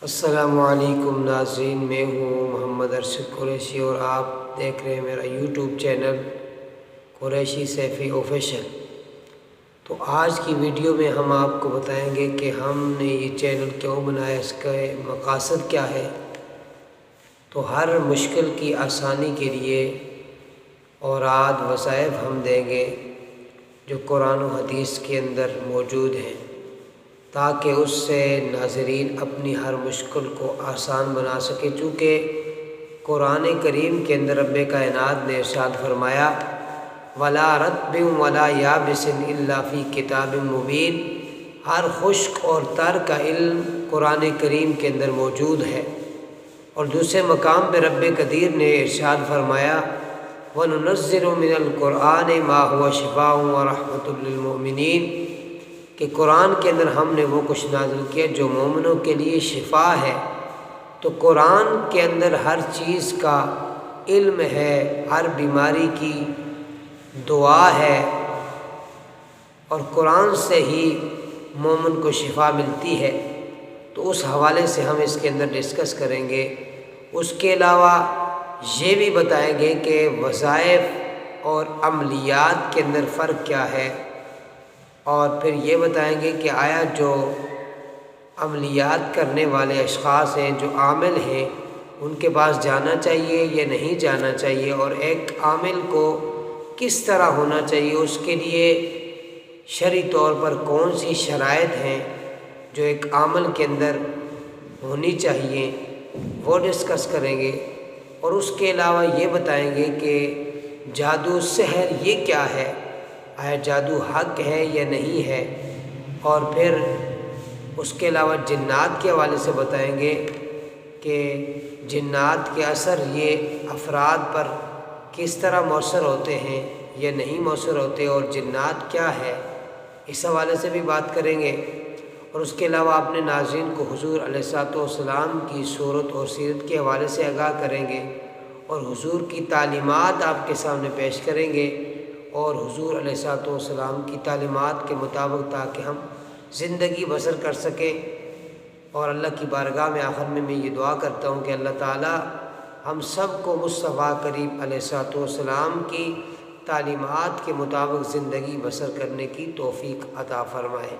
السلام علیکم ناظرین، میں ہوں محمد ارشد قریشی اور آپ دیکھ رہے ہیں میرا YouTube channel Qureshi Saifi official. تو آج کی ویڈیو میں ہم آپ کو بتائیں گے کہ ہم نے یہ چینل کیوں بنایا، اس کا مقاصد کیا ہے۔ تو ہر مشکل کی آسانی کے لیے اوراد وظائف ہم دیں گے جو قرآن و حدیث کے اندر موجود ہیں، تاکہ اس سے ناظرین اپنی ہر مشکل کو آسان بنا سکے، چونکہ قرآن کریم کے اندر رب کائنات نے ارشاد فرمایا وَلَا رَطْبٍ وَلَا يَابِسٍ إِلَّا فِي كِتَابٍ مُبِينٍ۔ ہر خشک اور تر کا علم قرآن کریم کے اندر موجود ہے۔ اور دوسرے مقام پہ رب قدیر نے ارشاد فرمایا وَنُنَزِّلُ مِنَ الْقُرْآنِ مَا هُوَ شِفَاءٌ وَرَحْمَةٌ لِّلْمُؤْمِنِينَ کہ قرآن کے اندر ہم نے وہ کچھ نازل کیا جو مومنوں کے لیے شفا ہے۔ تو قرآن کے اندر ہر چیز کا علم ہے، ہر بیماری کی دعا ہے، اور قرآن سے ہی مومن کو شفا ملتی ہے۔ تو اس حوالے سے ہم اس کے اندر ڈسکس کریں گے۔ اس کے علاوہ یہ بھی بتائیں گے کہ وظائف اور عملیات کے اندر فرق کیا ہے، اور پھر یہ بتائیں گے کہ آیا جو عملیات کرنے والے اشخاص ہیں، جو عامل ہیں، ان کے پاس جانا چاہیے یا نہیں جانا چاہیے، اور ایک عامل کو کس طرح ہونا چاہیے، اس کے لیے شرعی طور پر کون سی شرائط ہیں جو ایک عامل کے اندر ہونی چاہیے، وہ ڈسکس کریں گے۔ اور اس کے علاوہ یہ بتائیں گے کہ جادو سحر یہ کیا ہے، آیا جادو حق ہے یا نہیں ہے، اور پھر اس کے علاوہ جنات کے حوالے سے بتائیں گے کہ جنات کے اثر یہ افراد پر کس طرح مؤثر ہوتے ہیں یا نہیں مؤثر ہوتے، اور جنات کیا ہے، اس حوالے سے بھی بات کریں گے۔ اور اس کے علاوہ اپنے ناظرین کو حضور علیہ الصلوۃ والسلام کی صورت اور سیرت کے حوالے سے آگاہ کریں گے، اور حضور کی تعلیمات آپ کے سامنے پیش کریں گے، اور حضور علیہ الصلوۃ والسلام کی تعلیمات کے مطابق تاکہ ہم زندگی بسر کر سکیں۔ اور اللہ کی بارگاہ میں آخر میں یہ دعا کرتا ہوں کہ اللہ تعالی ہم سب کو مصطفیٰ کریم علیہ الصلوۃ والسلام کی تعلیمات کے مطابق زندگی بسر کرنے کی توفیق عطا فرمائے۔